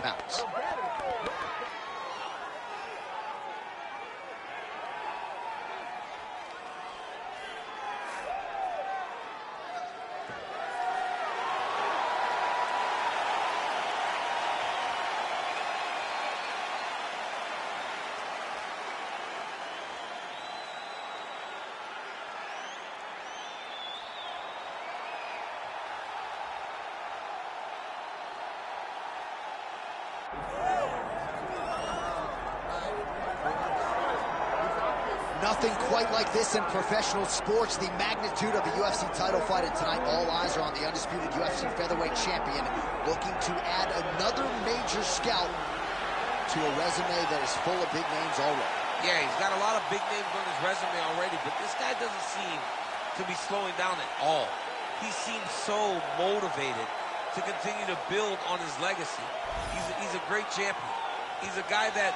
pounds. Nothing quite like this in professional sports. The magnitude of the UFC title fight, and tonight all eyes are on the undisputed UFC featherweight champion, looking to add another major scalp to a resume that is full of big names already. Yeah, he's got a lot of big names on his resume already, but this guy doesn't seem to be slowing down at all. He seems so motivated to continue to build on his legacy. He's a great champion. He's a guy that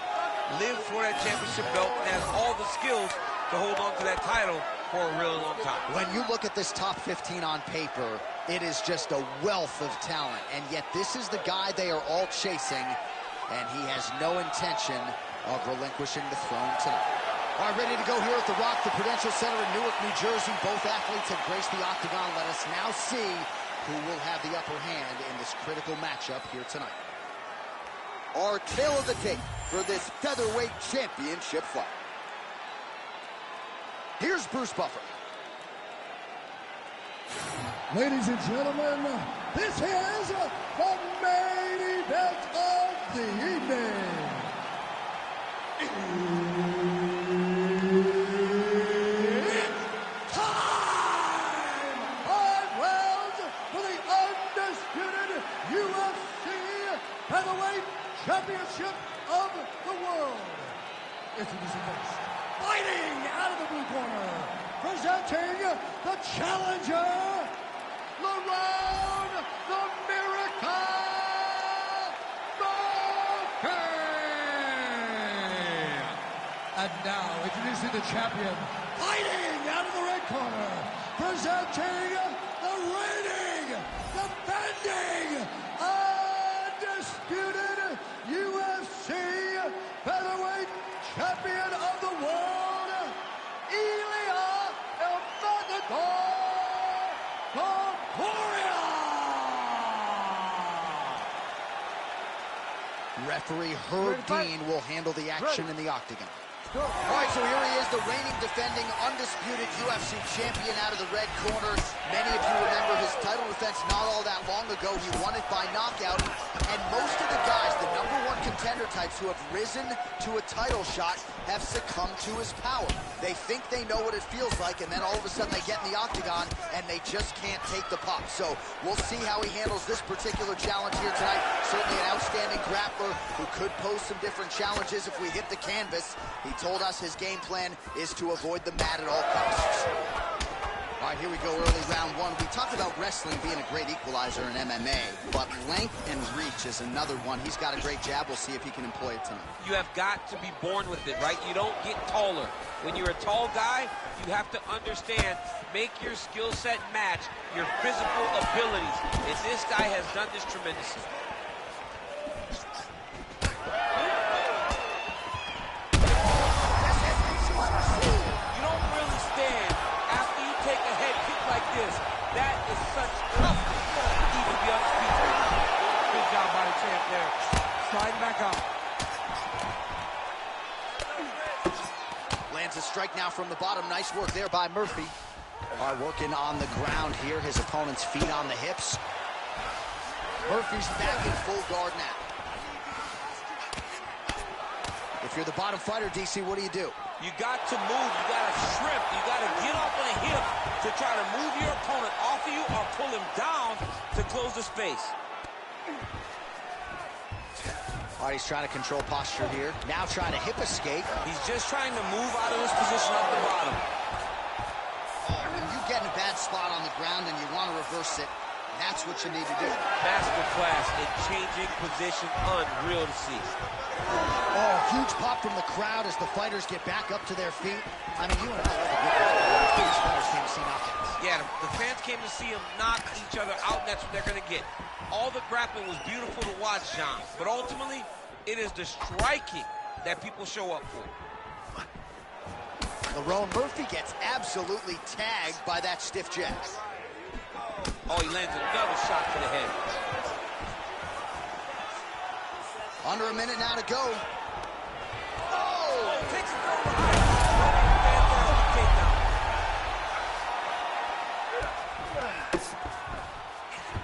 lived for that championship belt and has all the skills to hold on to that title for a really long time. When you look at this top 15 on paper, it is just a wealth of talent, and yet this is the guy they are all chasing, and he has no intention of relinquishing the throne tonight. All right, ready to go here at the Rock, the Prudential Center in Newark, New Jersey. Both athletes have graced the octagon. Let us now see who will have the upper hand in this critical matchup here tonight. Our tale of the tape for this featherweight championship fight. Here's Bruce Buffer. Ladies and gentlemen, this is the main event of the evening. It's time! 5 rounds for the undisputed UFC Featherweight Championship of the world. Introducing first, fighting out of the blue corner, presenting the challenger, LaRon the Miracle Murphy. And now, introducing the champion, fighting out of the red corner, presenting the reigning, defending, undisputed UFC featherweight champion of the world, Ilia Topuria. Referee Herb Dean will handle the action in the octagon. All right, so here he is, the reigning, defending, undisputed UFC champion out of the red corner. Many of you remember his title defense not all that long ago. He won it by knockout. And most of the guys, the #1 contender types who have risen to a title shot, have succumbed to his power. They think they know what it feels like, and then all of a sudden they get in the octagon, and they just can't take the pop. So we'll see how he handles this particular challenge here tonight. Certainly an outstanding grappler who could pose some different challenges if we hit the canvas. He told us his game plan is to avoid the mat at all costs. All right, here we go, early round 1. We talked about wrestling being a great equalizer in MMA, but length and reach is another one. He's got a great jab. We'll see if he can employ it tonight. You have got to be born with it, right? You don't get taller. When you're a tall guy, you have to understand, make your skill set match your physical abilities. And this guy has done this tremendously. That is such tough even to be undisputed. Good job by the champ there. Sliding back up. Lands a strike now from the bottom. Nice work there by Murphy. All right, working on the ground here. His opponent's feet on the hips. Murphy's back in full guard now. If you're the bottom fighter, DC, what do you do? You got to move. You got to shrimp. You got to get off on a hip to try to move your opponent off of you or pull him down to close the space. All right, he's trying to control posture here. Now trying to hip escape. He's just trying to move out of this position off the bottom. When you get in a bad spot on the ground and you want to reverse it, That's what you need to do. Masterclass in changing position, unreal to see. Oh, huge pop from the crowd as the fighters get back up to their feet. I mean, you and I love a good these fighters came to see knockouts. Yeah, the fans came to see them knock each other out, and that's what they're going to get. All the grappling was beautiful to watch, John, but ultimately, it is the striking that people show up for. Lerone Murphy gets absolutely tagged by that stiff jab. Oh, he lands another shot to the head. Under a minute now to go. Oh, takes it from behind. Fantastic takedown.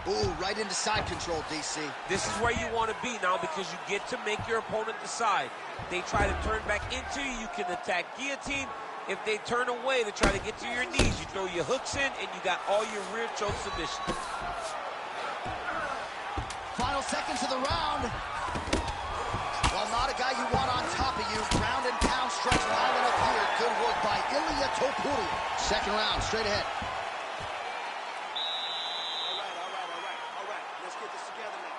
Ooh, right into side control, DC. This is where you want to be now because you get to make your opponent decide. They try to turn back into you, you can attack guillotine. If they turn away to try to get to your knees, you throw your hooks in and you got all your rear choke submissions. Final seconds of the round. Well, not a guy you want on top of you. Ground and pound strikes piling up here. Good work by Ilia Topuria. Second round, straight ahead. All right. Let's get this together now,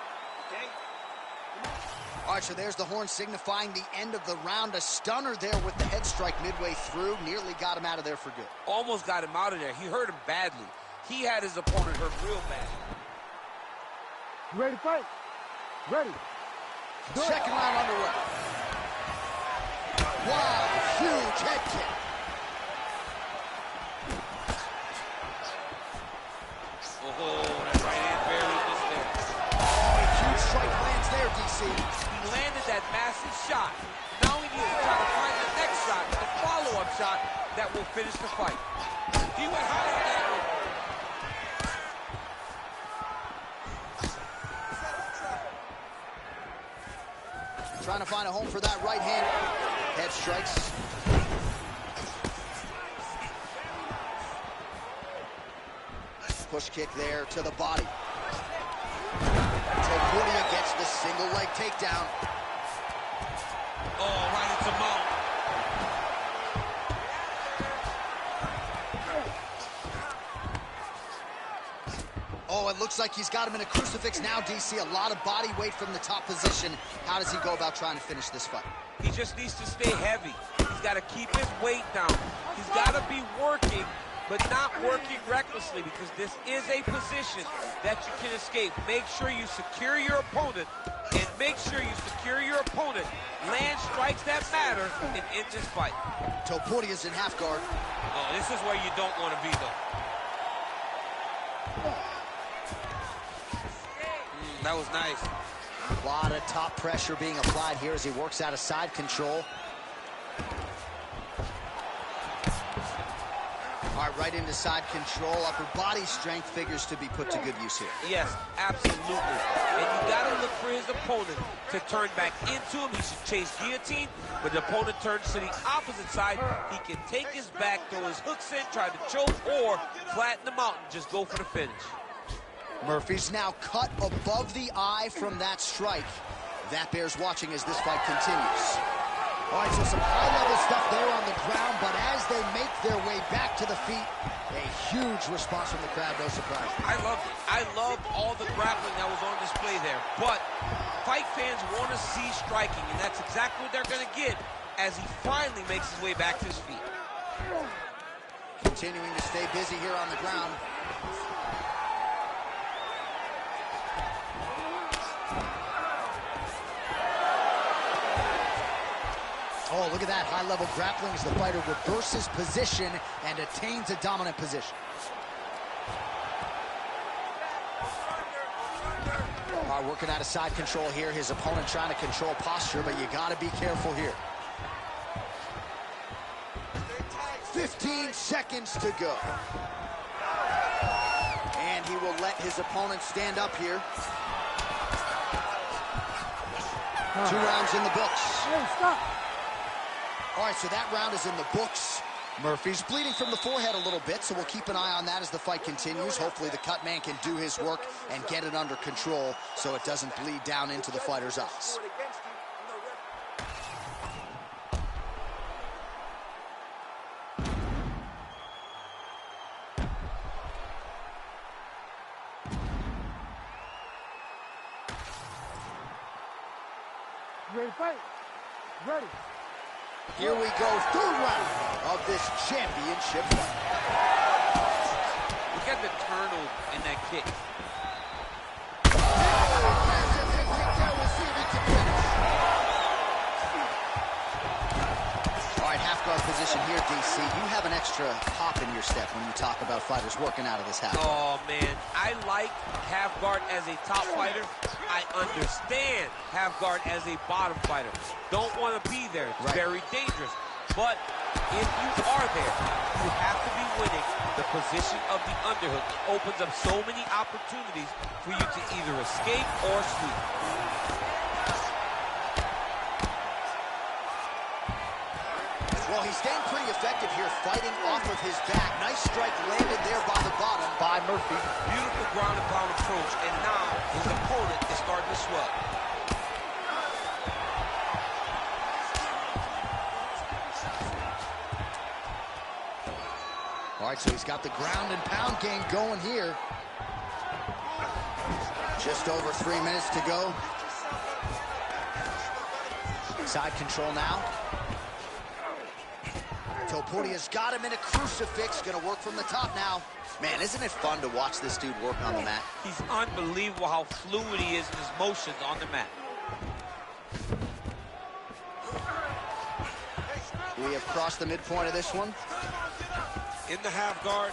okay? All right, so there's the horn signifying the end of the round. A stunner there with the head strike midway through. Nearly got him out of there for good. Almost got him out of there. He hurt him badly. He had his opponent hurt real bad. You ready to fight? Ready. Second round underway. Wow, huge head kick. Oh, that right hand barely missed there. Oh, a huge strike lands there, DC. He landed that massive shot. Now he needs to try to find the next shot, the follow-up shot that will finish the fight. He went high on that one. Trying to find a home for that right hand. Head strikes. Push kick there to the body. Topuria gets the single leg takedown. Oh, right into mount. Oh, it looks like he's got him in a crucifix now, DC. A lot of body weight from the top position. How does he go about trying to finish this fight? He just needs to stay heavy. He's got to keep his weight down. He's got to be working, but not working recklessly because this is a position that you can escape. Make sure you secure your opponent and make sure you secure your opponent. Land strikes that matter and end this fight. Topuria's in half guard. Oh, this is where you don't want to be, though. That was nice. A lot of top pressure being applied here as he works out of side control. All right, right into side control. Upper body strength figures to be put to good use here. Yes, absolutely. And you got to look for his opponent to turn back into him. He should chase guillotine, but the opponent turns to the opposite side. He can take his back, throw his hooks in, try to choke, or flatten him out and just go for the finish. Murphy's now cut above the eye from that strike. That bears watching as this fight continues. All right, so some high-level stuff there on the ground, but as they make their way back to the feet, a huge response from the crowd, no surprise. I loved it. I loved all the grappling that was on display there, but fight fans want to see striking, and that's exactly what they're going to get as he finally makes his way back to his feet. Continuing to stay busy here on the ground. Oh, look at that high-level grappling as the fighter reverses position and attains a dominant position. All right, working out of side control here. His opponent trying to control posture, but you got to be careful here. 15 seconds to go. And he will let his opponent stand up here. 2 rounds in the books. Hey, stop. All right, so that round is in the books. Murphy's bleeding from the forehead a little bit, so we'll keep an eye on that as the fight continues. Hopefully the cut man can do his work and get it under control so it doesn't bleed down into the fighter's eyes. Ready, fight. Ready. Here we go, third round of this championship fight. Look at the turtle in that kick. We'll see if he can finish. All right, half guard position here, DC. You have an extra hop in your step when you talk about fighters working out of this half guard. Oh, man. I like half guard as a top fighter. I understand half guard as a bottom fighter. Don't want to be there. It's very dangerous. But if you are there, you have to be winning the position of the underhook. It opens up so many opportunities for you to either escape or sweep. Well, he's staying pretty effective here, fighting off of his back. Nice strike landed there by the bottom by Murphy. Beautiful ground and pound approach, and now his opponent is starting to swell. All right, so he's got the ground and pound game going here. Just over 3 minutes to go. Side control now. Topuria's got him in a crucifix. Gonna work from the top now. Man, isn't it fun to watch this dude work on the mat? He's unbelievable how fluid he is in his motions on the mat. We have crossed the midpoint of this one. In the half guard.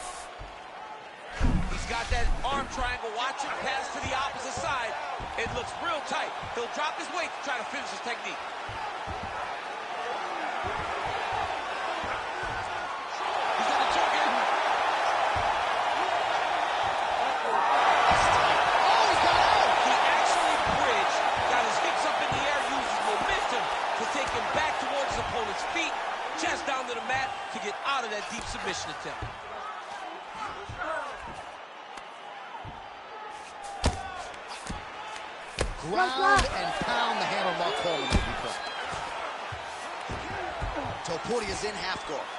He's got that arm triangle. Watch him pass to the opposite side. It looks real tight. He'll drop his weight to try to finish his technique. He's got a choke in. Oh, he's got out! He actually bridged, got his hips up in the air, uses momentum to take him back towards his opponent's feet, chest down to the mat to get out of that deep submission attempt. Ground and pound, the hammer Mark Coleman will be put. Topuria's in half guard.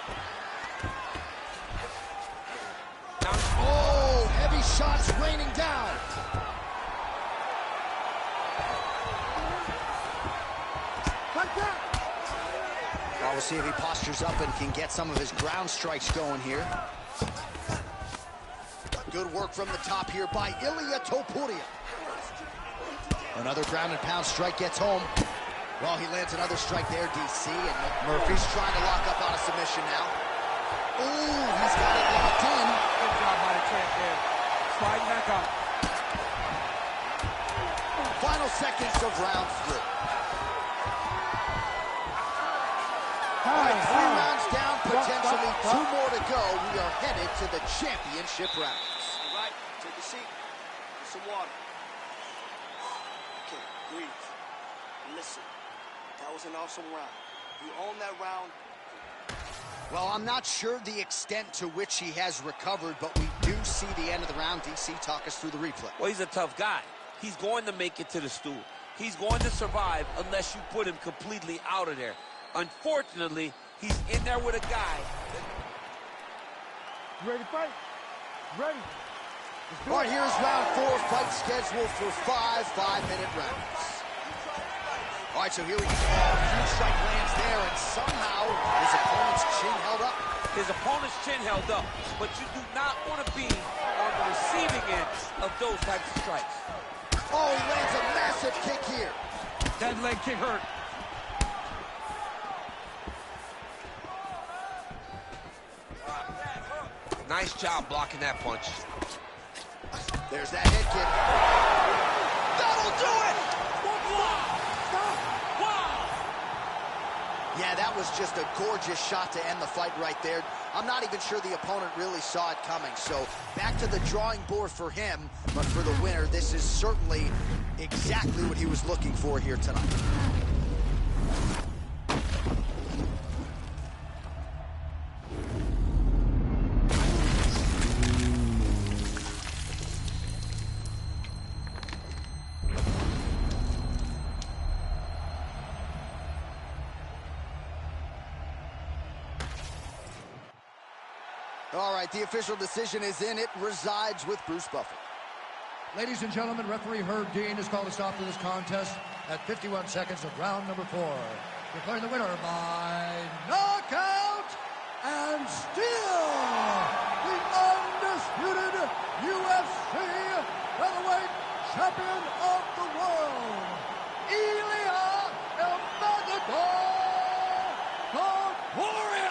Oh, heavy shots raining down. Well, we'll see if he postures up and can get some of his ground strikes going here. Good work from the top here by Ilia Topuria. Another ground and pound strike gets home. Well, he lands another strike there, DC, and Murphy's trying to lock up on a submission now. Ooh, he's got it locked in. Good job by the champ there. Sliding back up. Final seconds of round 3. All right, 3 rounds down, potentially 2 more to go. We are headed to the championship rounds. All right, take a seat. Get some water. Okay, breathe. Listen, that was an awesome round. You own that round. Well, I'm not sure the extent to which he has recovered, but we do see the end of the round. DC, talk us through the replay. Well, he's a tough guy. He's going to make it to the stool. He's going to survive unless you put him completely out of there. Unfortunately, he's in there with a guy. Ready, fight. Ready. All right, here's round 4, fight scheduled for 5 5-minute rounds. All right, so here we go. Huge strike lands there, and somehow his opponent's chin held up. His opponent's chin held up, but you do not want to be on the receiving end of those types of strikes. Oh, he lands a massive kick here. That leg kick hurt. Nice job blocking that punch. There's that head kick. That'll do it! Wow! Yeah, that was just a gorgeous shot to end the fight right there. I'm not even sure the opponent really saw it coming. So back to the drawing board for him. But for the winner, this is certainly exactly what he was looking for here tonight. All right, the official decision is in. It resides with Bruce Buffer. Ladies and gentlemen, referee Herb Dean has called a stop to this contest at 51 seconds of round number 4. Declaring the winner by knockout and still the undisputed UFC featherweight champion of the world, Ilia Topuria!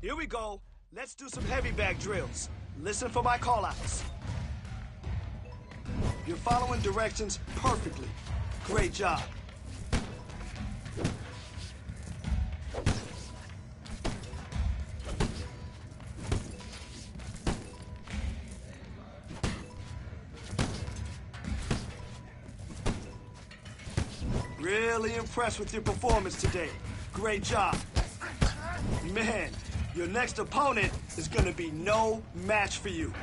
Here we go. Let's do some heavy bag drills. Listen for my call-outs. You're following directions perfectly. Great job. Really impressed with your performance today. Great job. Man, your next opponent is gonna be no match for you.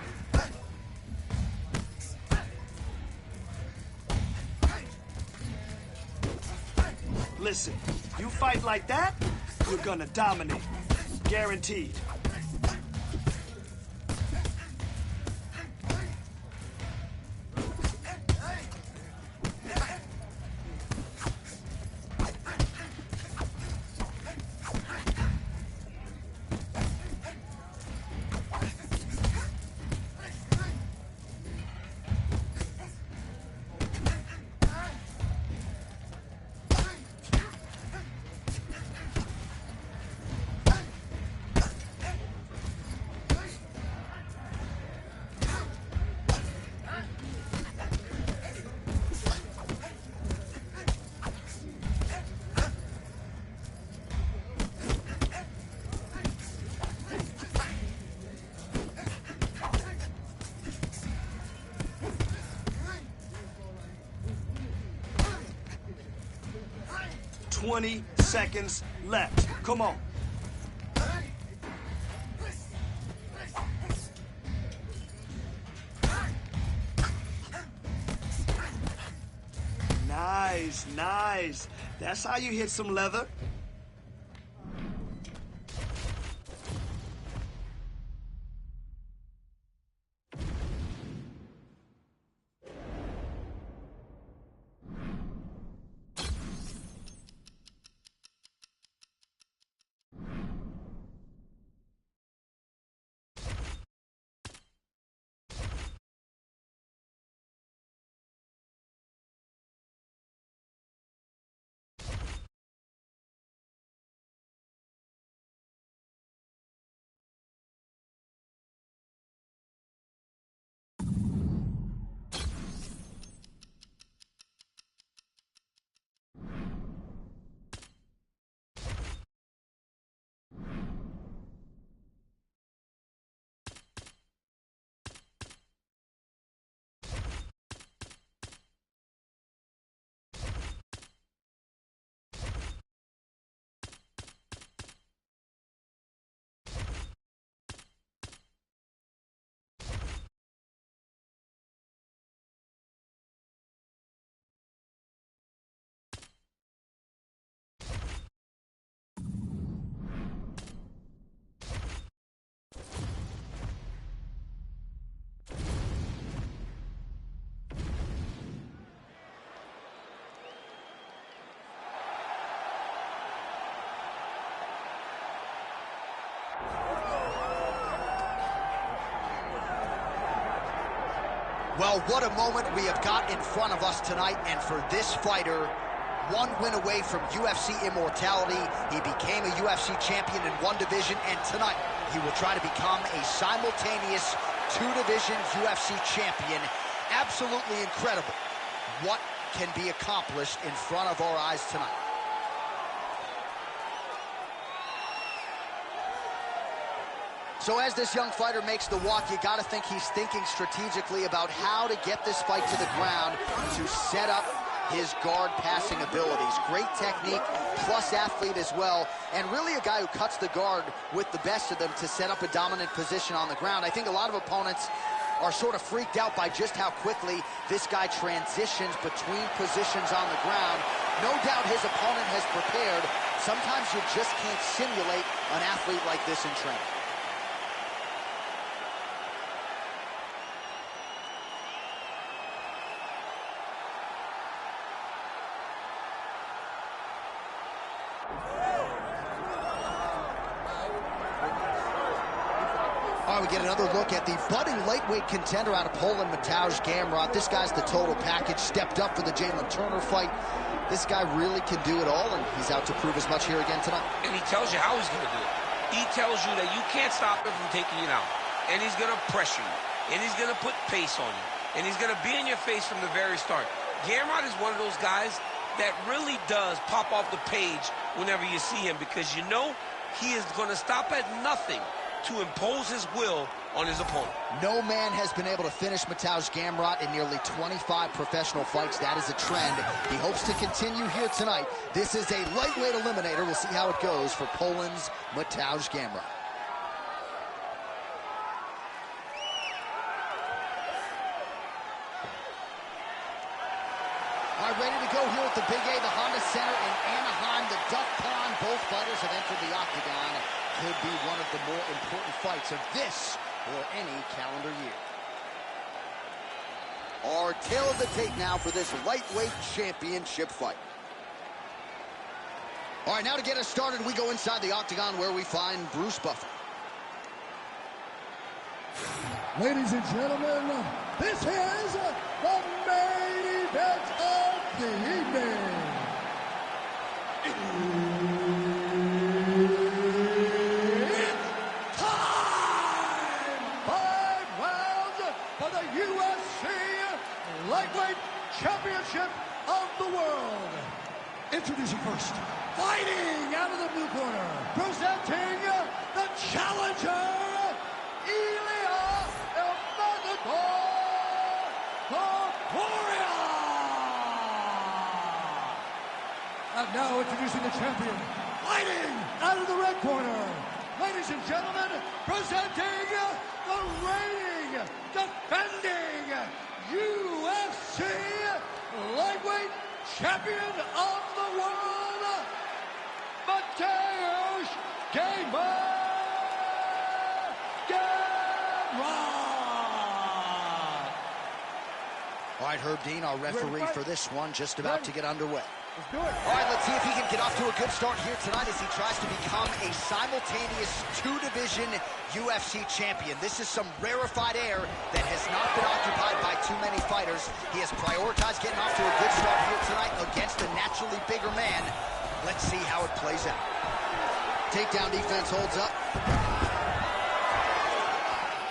Listen, you fight like that, you're gonna dominate. Guaranteed. 20 seconds left. Come on. Nice, nice. That's how you hit some leather. Well, what a moment we have got in front of us tonight, and for this fighter, one win away from UFC immortality. He became a UFC champion in one division, and tonight he will try to become a simultaneous two-division UFC champion. Absolutely incredible what can be accomplished in front of our eyes tonight. So as this young fighter makes the walk, you got to think he's thinking strategically about how to get this fight to the ground to set up his guard passing abilities. Great technique, plus athlete as well, and really a guy who cuts the guard with the best of them to set up a dominant position on the ground. I think a lot of opponents are sort of freaked out by just how quickly this guy transitions between positions on the ground. No doubt his opponent has prepared. Sometimes you just can't simulate an athlete like this in training. All right, we get another look at the budding lightweight contender out of Poland, Mateusz Gamrot. This guy's the total package, stepped up for the Jalen Turner fight. This guy really can do it all, and he's out to prove as much here again tonight. And he tells you how he's going to do it. He tells you that you can't stop him from taking you out. And he's going to pressure you. And he's going to put pace on you. And he's going to be in your face from the very start. Gamrot is one of those guys that really does pop off the page whenever you see him, because you know he is going to stop at nothing to impose his will on his opponent. No man has been able to finish Mateusz Gamrot in nearly 25 professional fights. That is a trend. He hopes to continue here tonight. This is a lightweight eliminator. We'll see how it goes for Poland's Mateusz Gamrot. All right, ready to go here at the Big A, the Honda Center in Anaheim, the Duck Pond. Both fighters have entered the octagon. Could be one of the more important fights of this or any calendar year. Our tail of the tape now for this lightweight championship fight. All right, now to get us started, we go inside the octagon where we find Bruce Buffer. Ladies and gentlemen, this is the main event of the evening. It's time! 5 rounds for the UFC Lightweight Championship of the world. Introducing first, fighting out of the blue corner, presenting the challenger, Ilia Topuria. And now introducing the champion, fighting out of the red corner. Ladies and gentlemen, presenting the reigning, defending UFC lightweight champion of the world, Mateusz Gamer. All right, Herb Dean, our referee for this one, just about to get underway. Let's do it. All right, let's see if he can get off to a good start here tonight as he tries to become a simultaneous two-division UFC champion. This is some rarefied air that has not been occupied by too many fighters. He has prioritized getting off to a good start here tonight against a naturally bigger man. Let's see how it plays out. Takedown defense holds up.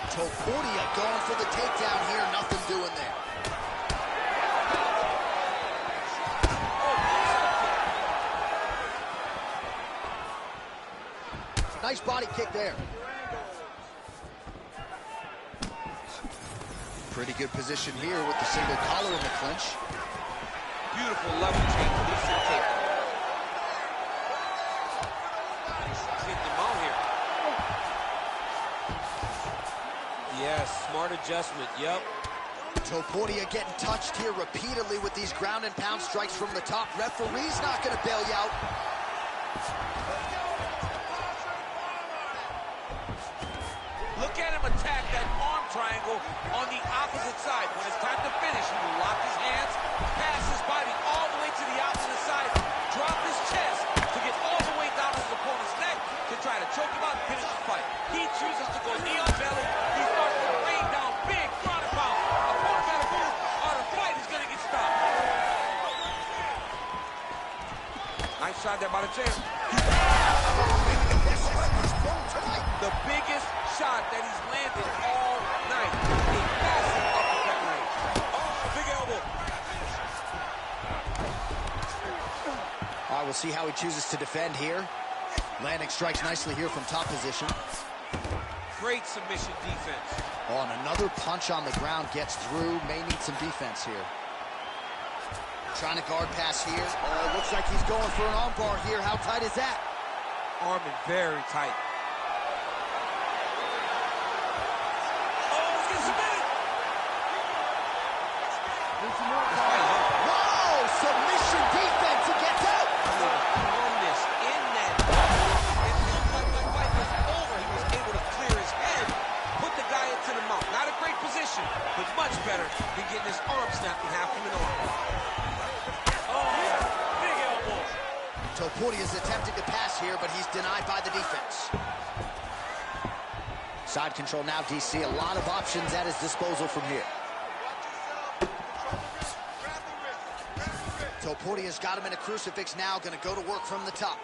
Topuria going for the takedown here, nothing doing there. Nice body kick there. Pretty good position here with the single collar in the clinch. Beautiful level change. Decent takedown. Getting them out here. Yes, smart adjustment. Yep. Topuria getting touched here repeatedly with these ground and pound strikes from the top. Referee's not going to bail you out. Look at him attack that arm triangle on the opposite side. When it's time to finish, he will lock his hands, pass his body all the way to the opposite side, drop his chest to get all the way down his opponent's neck to try to choke him out and finish the fight. He chooses to go knee on belly. He starts to rain down big ground and pound. Opponent got to move or the fight is going to get stopped. Nice shot there by the champ. The biggest shot that he's landed all night. A massive uppercut range. Oh, big elbow. All right, we'll see how he chooses to defend here. Landing strikes nicely here from top position. Great submission defense. Oh, and another punch on the ground gets through. May need some defense here. Trying to guard pass here. Oh, looks like he's going for an arm bar here. How tight is that? Arm in very tight. Whoa! Submission defense. He gets out. Calmness in that. It looked like the fight was over. He was able to clear his head, put the guy into the mount. Not a great position, but much better than getting his arm snapped in half from an arm. Oh, big elbow. Topuria is attempting to pass here, but he's denied by the defense. Side control now, DC. A lot of options at his disposal from here. Topuria's got him in a crucifix now, going to go to work from the top.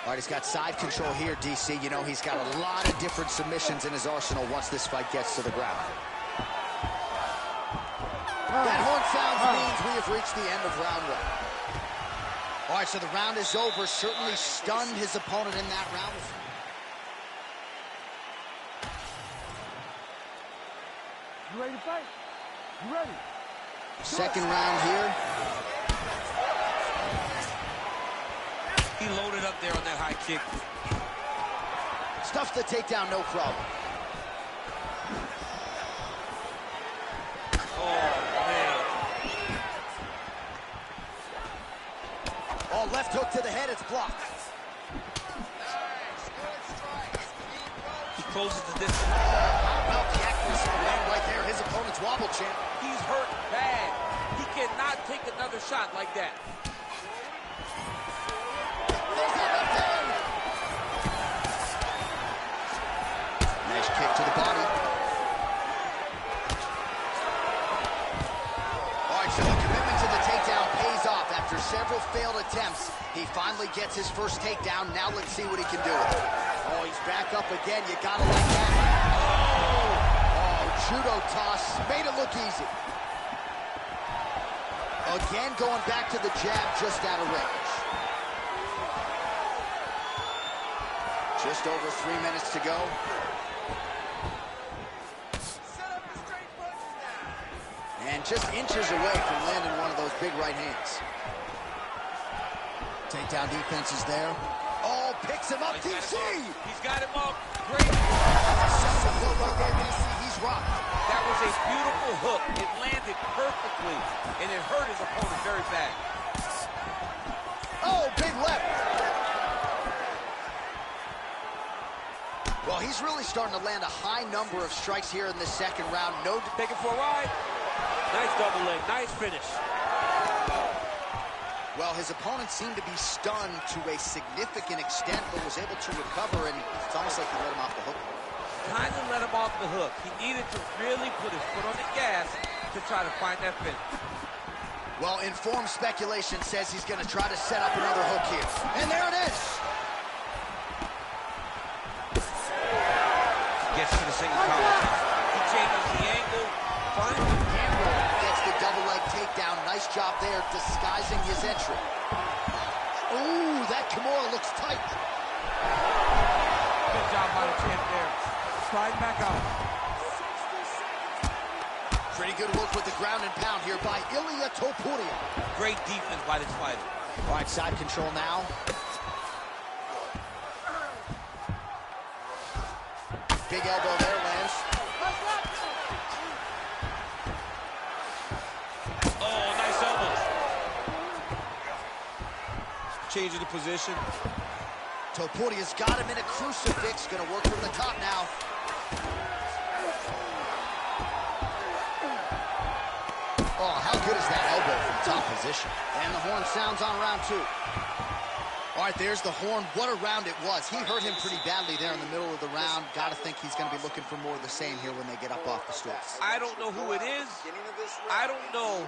All right, he's got side control here, DC. You know, he's got a lot of different submissions in his arsenal once this fight gets to the ground. That horn sounds means we have reached the end of round one. All right, so the round is over. Certainly stunned his opponent in that round. You ready to fight? You ready? Second round here. He loaded up there on that high kick. Stuffs the takedown, no problem. Oh, left hook to the head, it's blocked. He closes the distance. About the accuracy of the land right there, his opponent's wobble champ. He's hurt bad. He cannot take another shot like that. Nice kick to the body. All right, so the commitment to the takedown pays off. After several failed attempts, he finally gets his first takedown. Now let's see what he can do with it. Oh, he's back up again. You gotta like that. Oh, judo toss. Made it look easy. Again, going back to the jab, just out of range. Just over 3 minutes to go. And just inches away from landing one of those big right hands. Takedown defense is there. Oh, picks him up, DC! He's got him up. Great. That's a right there, DC. He's rocked. That was a beautiful hook. It landed perfectly, and it hurt his opponent very bad. Oh, big left. Well, he's really starting to land a high number of strikes here in this second round. No, take it for a ride. Nice double leg, nice finish. Well, his opponent seemed to be stunned to a significant extent, but was able to recover, and it's almost like he let him off the hook. Kind of let him off the hook. He needed to really put his foot on the gas to try to find that finish. Well, informed speculation says he's going to try to set up another hook here. And there it is. Gets to the single collar. He changes the angle. Finally, gets the double leg takedown. Nice job there, disguising his entry. Ooh, that Kimura looks tight. Good job by the champ there. Slide back out. Pretty good work with the ground and pound here by Ilia Topuria. Great defense by this fighter. All right, side control now. Big elbow there, lands. Oh, nice elbow. Changing the position. Topuria's got him in a crucifix. Gonna work from the top now. Oh, how good is that elbow from top position? And the horn sounds on round two. All right, there's the horn. What a round it was. He hurt him pretty badly there in the middle of the round. Got to think he's going to be looking for more of the same here when they get up off the stools. I don't know who it is. I don't know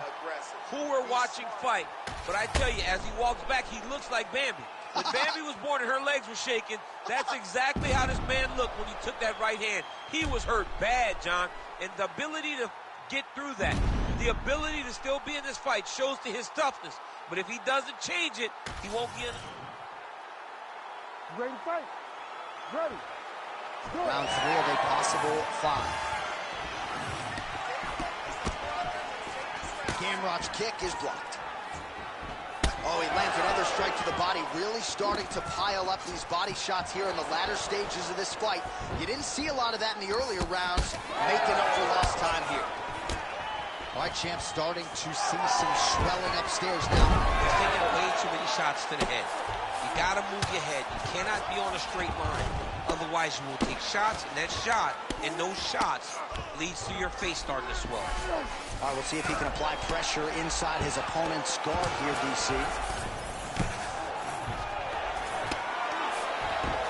who we're watching fight. But I tell you, as he walks back, he looks like Bambi. When Bambi was born and her legs were shaking, that's exactly how this man looked when he took that right hand. He was hurt bad, John. And the ability to get through that, the ability to still be in this fight shows to his toughness. But if he doesn't change it, he won't be in it. Ready to fight. Ready. Round three of a possible 5. Gamrot's kick is blocked. Oh, he lands another strike to the body, really starting to pile up these body shots here in the latter stages of this fight. You didn't see a lot of that in the earlier rounds, making up for lost time here. All right, champ, starting to see some swelling upstairs now. He's taking way too many shots to the head. You gotta move your head. You cannot be on a straight line. Otherwise, you will take shots, and that shot, and those shots leads to your face starting to swell. All right, we'll see if he can apply pressure inside his opponent's guard here, DC.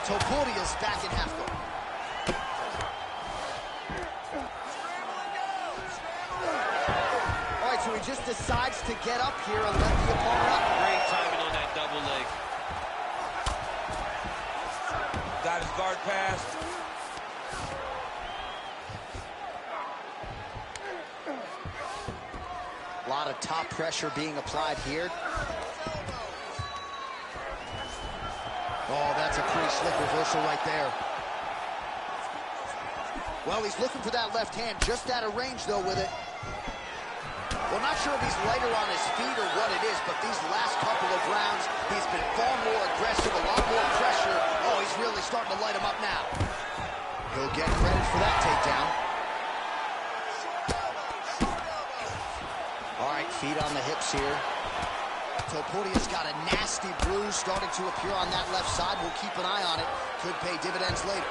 Topuria's back in half guard. All right, so he just decides to get up here and let the opponent up. Great timing on that double leg. Got his guard passed. A lot of top pressure being applied here. Oh, that's a pretty slick reversal right there. Well, he's looking for that left hand, just out of range, though, with it. Well, not sure if he's lighter on his feet or what it is, but these last couple of rounds, he's been far more aggressive, a lot more pressure. Oh, he's really starting to light him up now. He'll get credit for that takedown. All right, feet on the hips here. Topuria's got a nasty bruise starting to appear on that left side. We'll keep an eye on it. Could pay dividends later.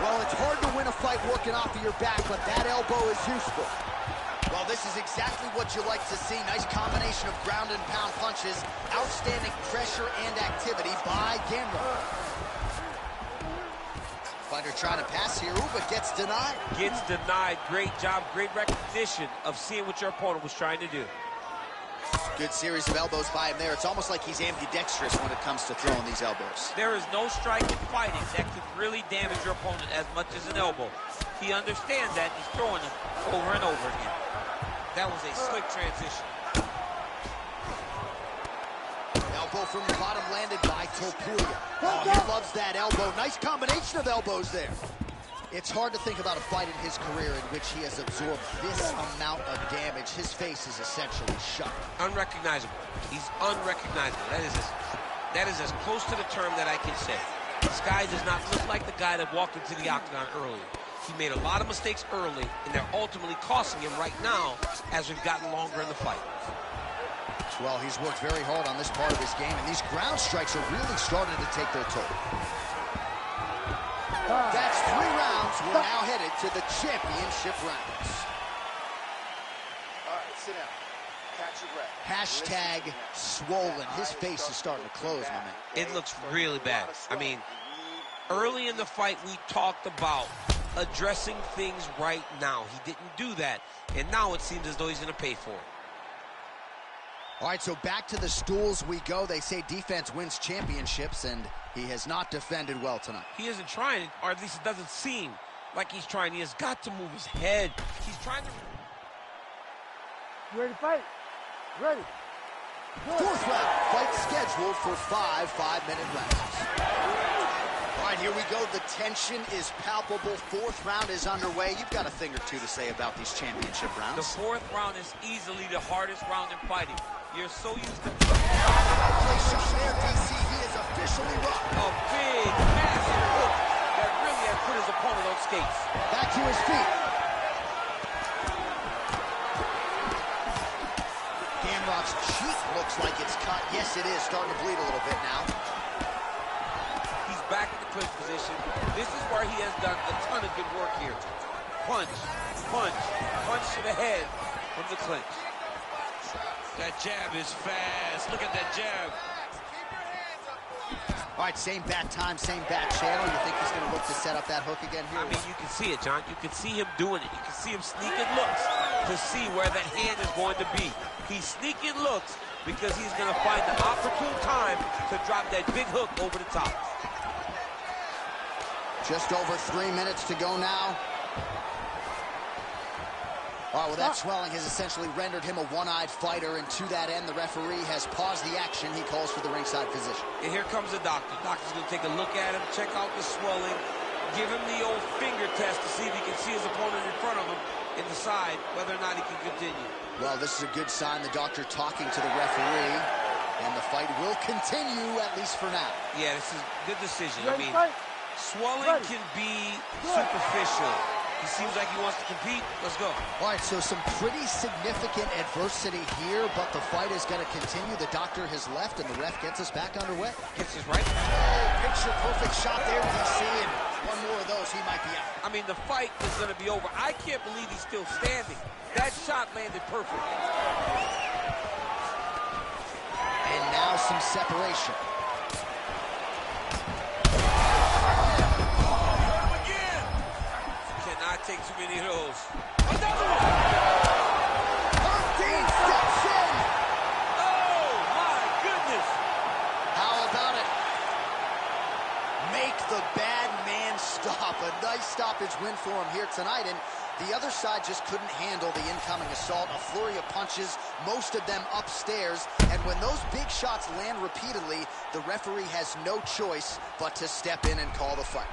Well, it's hard to win a fight working off of your back, but that elbow is useful. Well, this is exactly what you like to see. Nice combination of ground and pound punches. Outstanding pressure and activity by Gamrot. Fighter trying to pass here, but gets denied. Gets denied. Great job, great recognition of seeing what your opponent was trying to do. Good series of elbows by him there. It's almost like he's ambidextrous when it comes to throwing these elbows. There is no strike in fighting that could really damage your opponent as much as an elbow. He understands that. He's throwing them over and over again. That was a slick transition. Elbow from the bottom landed by Topuria. Oh, he loves that elbow. Nice combination of elbows there. It's hard to think about a fight in his career in which he has absorbed this amount of damage. His face is essentially shut. Unrecognizable. He's unrecognizable. That is as close to the term that I can say. This guy does not look like the guy that walked into the octagon earlier. He made a lot of mistakes early, and they're ultimately costing him right now as we've gotten longer in the fight. Well, he's worked very hard on this part of his game, and these ground strikes are really starting to take their toll. That's 3 rounds. We're now headed to the championship rounds. All right, sit down. Catch your breath. Hashtag swollen. His face is starting to close, my man. It looks really bad. I mean, early in the fight, we talked about addressing things right now. He didn't do that, and now it seems as though he's going to pay for it. All right, so back to the stools we go. They say defense wins championships, and he has not defended well tonight. He isn't trying, or at least it doesn't seem like he's trying. He has got to move his head. He's trying to... You ready to fight? Ready. Fourth round. Fight scheduled for 5 5-minute rounds. All right, here we go. The tension is palpable. Fourth round is underway. You've got a thing or two to say about these championship rounds. The fourth round is easily the hardest round in fighting. You're so used to... Place your there, DC. He is officially rocked. A big, massive hook that really has put his opponent on skates. Back to his feet. Gamrot's cheek looks like it's cut. Yes, it is. Starting to bleed a little bit now. He's back in the clinch position. This is where he has done a ton of good work here. Punch, punch, punch to the head from the clinch. That jab is fast. Look at that jab. All right, same bat time, same bat channel. You think he's going to look to set up that hook again here? I mean, you can see it, John. You can see him doing it. You can see him sneaking looks to see where that hand is going to be. He's sneaking looks because he's going to find the opportune time to drop that big hook over the top. Just over 3 minutes to go now. All right, well, that swelling has essentially rendered him a one-eyed fighter, and to that end, the referee has paused the action. He calls for the ringside physician. And here comes the doctor. The doctor's going to take a look at him, check out the swelling, give him the old finger test to see if he can see his opponent in front of him and decide whether or not he can continue. Well, this is a good sign. The doctor talking to the referee, and the fight will continue, at least for now. Yeah, this is a good decision. I mean, swelling can be superficial. He seems like he wants to compete. Let's go. All right, so some pretty significant adversity here, but the fight is going to continue. The doctor has left, and the ref gets us back underway. Gets us right. Oh, picture-perfect shot there, DC, and one more of those, he might be out. I mean, the fight is going to be over. I can't believe he's still standing. That shot landed perfect. And now some separation. Take too many of those. Another one! 13 steps in! Oh, my goodness! How about it? Make the bad man stop. A nice stoppage win for him here tonight, and the other side just couldn't handle the incoming assault. A flurry of punches, most of them upstairs, and when those big shots land repeatedly, the referee has no choice but to step in and call the fight.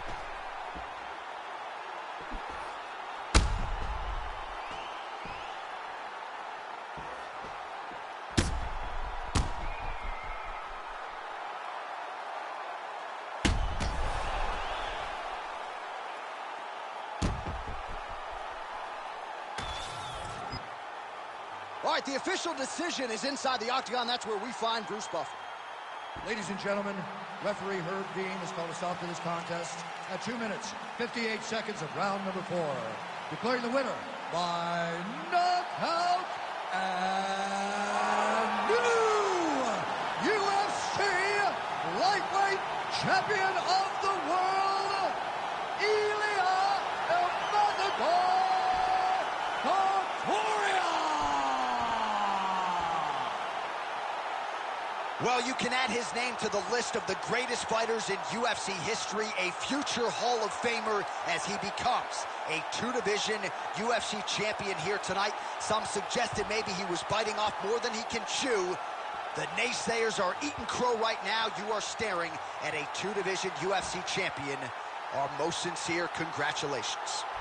All right, the official decision is inside the octagon. That's where we find Bruce Buffer. Ladies and gentlemen, referee Herb Dean has called a stop to this contest at 2 minutes, 58 seconds of round number 4. Declaring the winner by knockout and new UFC lightweight champion of the world, Ilia Topuria. Well, you can add his name to the list of the greatest fighters in UFC history, a future Hall of Famer as he becomes a two-division UFC champion here tonight. Some suggested maybe he was biting off more than he can chew. The naysayers are eating crow right now. You are staring at a two-division UFC champion, our most sincere congratulations.